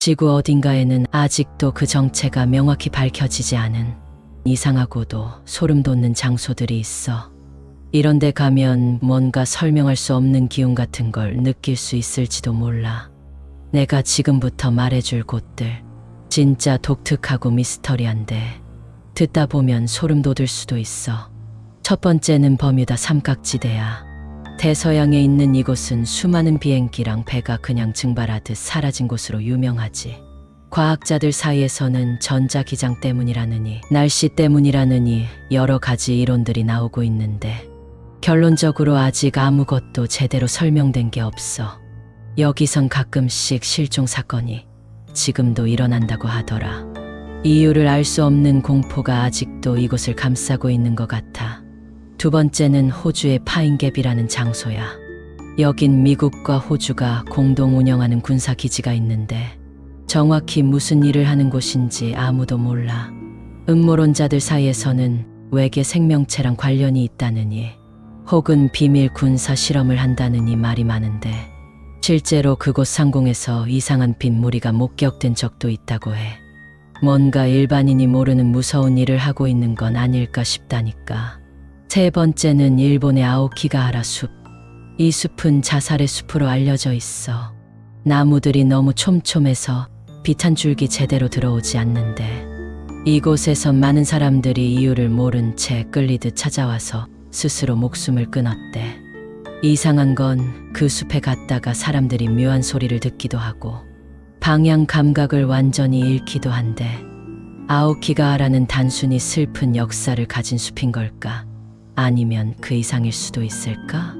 지구 어딘가에는 아직도 그 정체가 명확히 밝혀지지 않은 이상하고도 소름 돋는 장소들이 있어. 이런 데 가면 뭔가 설명할 수 없는 기운 같은 걸 느낄 수 있을지도 몰라. 내가 지금부터 말해줄 곳들 진짜 독특하고 미스터리한데 듣다 보면 소름 돋을 수도 있어. 첫 번째는 버뮤다 삼각지대야. 대서양에 있는 이곳은 수많은 비행기랑 배가 그냥 증발하듯 사라진 곳으로 유명하지. 과학자들 사이에서는 전자기장 때문이라느니 날씨 때문이라느니 여러 가지 이론들이 나오고 있는데 결론적으로 아직 아무것도 제대로 설명된 게 없어. 여기선 가끔씩 실종 사건이 지금도 일어난다고 하더라. 이유를 알 수 없는 공포가 아직도 이곳을 감싸고 있는 것 같아. 두 번째는 호주의 파인갭이라는 장소야. 여긴 미국과 호주가 공동 운영하는 군사기지가 있는데 정확히 무슨 일을 하는 곳인지 아무도 몰라. 음모론자들 사이에서는 외계 생명체랑 관련이 있다느니 혹은 비밀 군사 실험을 한다느니 말이 많은데 실제로 그곳 상공에서 이상한 빛 무리가 목격된 적도 있다고 해. 뭔가 일반인이 모르는 무서운 일을 하고 있는 건 아닐까 싶다니까. 세 번째는 일본의 아오키가하라 숲. 이 숲은 자살의 숲으로 알려져 있어. 나무들이 너무 촘촘해서 빛 한 줄기 제대로 들어오지 않는데 이곳에선 많은 사람들이 이유를 모른 채 끌리듯 찾아와서 스스로 목숨을 끊었대. 이상한 건 그 숲에 갔다가 사람들이 묘한 소리를 듣기도 하고 방향 감각을 완전히 잃기도 한데 아오키가하라는 단순히 슬픈 역사를 가진 숲인 걸까? 아니면 그 이상일 수도 있을까?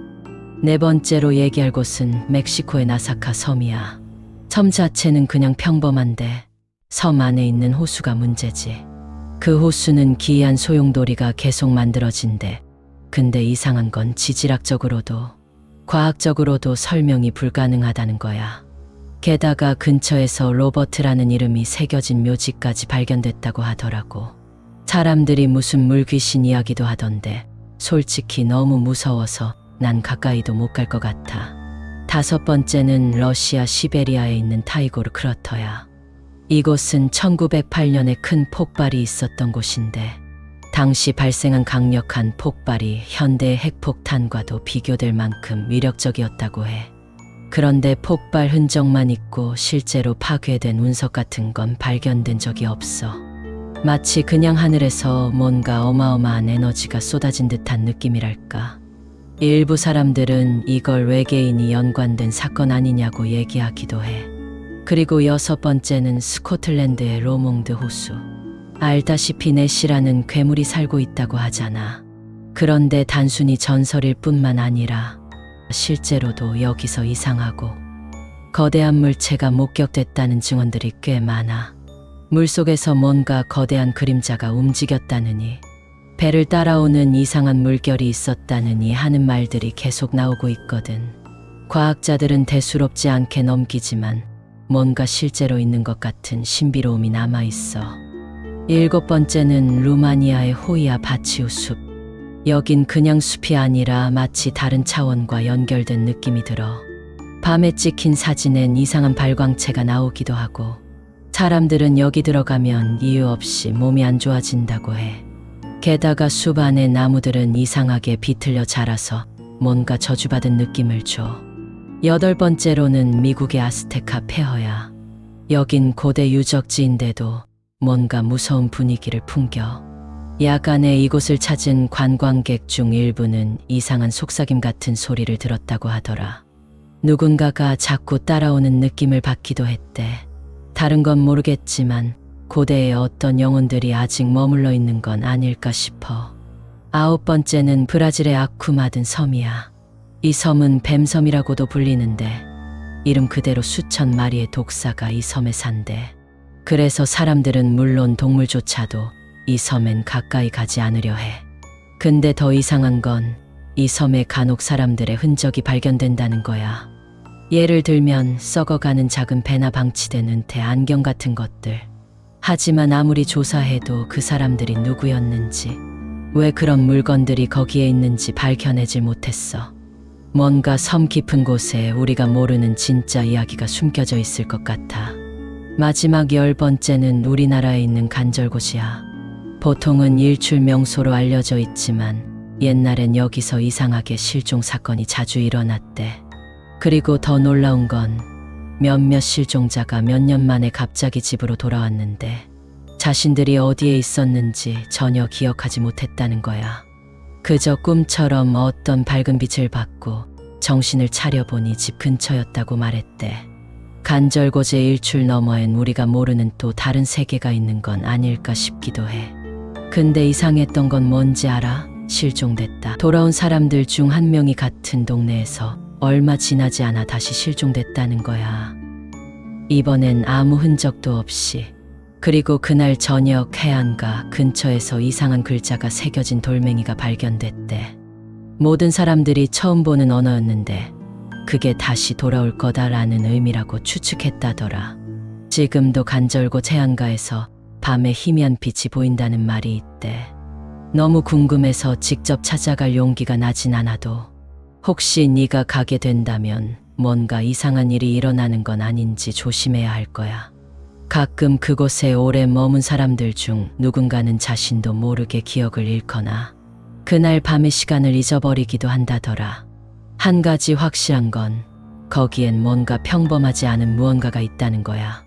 네 번째로 얘기할 곳은 멕시코의 나사카 섬이야. 섬 자체는 그냥 평범한데 섬 안에 있는 호수가 문제지. 그 호수는 기이한 소용돌이가 계속 만들어진대. 근데 이상한 건 지질학적으로도 과학적으로도 설명이 불가능하다는 거야. 게다가 근처에서 로버트라는 이름이 새겨진 묘지까지 발견됐다고 하더라고. 사람들이 무슨 물귀신 이야기도 하던데 솔직히 너무 무서워서 난 가까이도 못 갈 것 같아. 다섯 번째는 러시아 시베리아에 있는 타이고르 크러터야. 이곳은 1908년에 큰 폭발이 있었던 곳인데 당시 발생한 강력한 폭발이 현대의 핵폭탄과도 비교될 만큼 위력적이었다고 해. 그런데 폭발 흔적만 있고 실제로 파괴된 운석 같은 건 발견된 적이 없어. 마치 그냥 하늘에서 뭔가 어마어마한 에너지가 쏟아진 듯한 느낌이랄까. 일부 사람들은 이걸 외계인이 연관된 사건 아니냐고 얘기하기도 해. 그리고 여섯 번째는 스코틀랜드의 로몽드 호수. 알다시피 내시라는 괴물이 살고 있다고 하잖아. 그런데 단순히 전설일 뿐만 아니라 실제로도 여기서 이상하고 거대한 물체가 목격됐다는 증언들이 꽤 많아. 물속에서 뭔가 거대한 그림자가 움직였다느니 배를 따라오는 이상한 물결이 있었다느니 하는 말들이 계속 나오고 있거든. 과학자들은 대수롭지 않게 넘기지만 뭔가 실제로 있는 것 같은 신비로움이 남아있어. 일곱 번째는 루마니아의 호이아 바치우 숲. 여긴 그냥 숲이 아니라 마치 다른 차원과 연결된 느낌이 들어. 밤에 찍힌 사진엔 이상한 발광체가 나오기도 하고 사람들은 여기 들어가면 이유 없이 몸이 안 좋아진다고 해. 게다가 숲 안의 나무들은 이상하게 비틀려 자라서 뭔가 저주받은 느낌을 줘. 여덟 번째로는 미국의 아스테카 폐허야. 여긴 고대 유적지인데도 뭔가 무서운 분위기를 풍겨. 야간에 이곳을 찾은 관광객 중 일부는 이상한 속삭임 같은 소리를 들었다고 하더라. 누군가가 자꾸 따라오는 느낌을 받기도 했대. 다른 건 모르겠지만 고대의 어떤 영혼들이 아직 머물러 있는 건 아닐까 싶어. 아홉 번째는 브라질의 아쿠마든 섬이야. 이 섬은 뱀섬이라고도 불리는데 이름 그대로 수천 마리의 독사가 이 섬에 산대. 그래서 사람들은 물론 동물조차도 이 섬엔 가까이 가지 않으려 해. 근데 더 이상한 건 이 섬에 간혹 사람들의 흔적이 발견된다는 거야. 예를 들면 썩어가는 작은 배나 방치된 은퇴 안경 같은 것들. 하지만 아무리 조사해도 그 사람들이 누구였는지, 왜 그런 물건들이 거기에 있는지 밝혀내질 못했어. 뭔가 섬 깊은 곳에 우리가 모르는 진짜 이야기가 숨겨져 있을 것 같아. 마지막 10번째는 우리나라에 있는 간절곶이야. 보통은 일출 명소로 알려져 있지만 옛날엔 여기서 이상하게 실종 사건이 자주 일어났대. 그리고 더 놀라운 건 몇몇 실종자가 몇 년 만에 갑자기 집으로 돌아왔는데 자신들이 어디에 있었는지 전혀 기억하지 못했다는 거야. 그저 꿈처럼 어떤 밝은 빛을 받고 정신을 차려보니 집 근처였다고 말했대. 간절곶의 일출 너머엔 우리가 모르는 또 다른 세계가 있는 건 아닐까 싶기도 해. 근데 이상했던 건 뭔지 알아? 실종됐다. 돌아온 사람들 중 한 명이 같은 동네에서 얼마 지나지 않아 다시 실종됐다는 거야. 이번엔 아무 흔적도 없이. 그리고 그날 저녁 해안가 근처에서 이상한 글자가 새겨진 돌멩이가 발견됐대. 모든 사람들이 처음 보는 언어였는데 그게 다시 돌아올 거다라는 의미라고 추측했다더라. 지금도 간절곶 해안가에서 밤에 희미한 빛이 보인다는 말이 있대. 너무 궁금해서 직접 찾아갈 용기가 나진 않아도 혹시 네가 가게 된다면 뭔가 이상한 일이 일어나는 건 아닌지 조심해야 할 거야. 가끔 그곳에 오래 머문 사람들 중 누군가는 자신도 모르게 기억을 잃거나 그날 밤의 시간을 잊어버리기도 한다더라. 한 가지 확실한 건 거기엔 뭔가 평범하지 않은 무언가가 있다는 거야.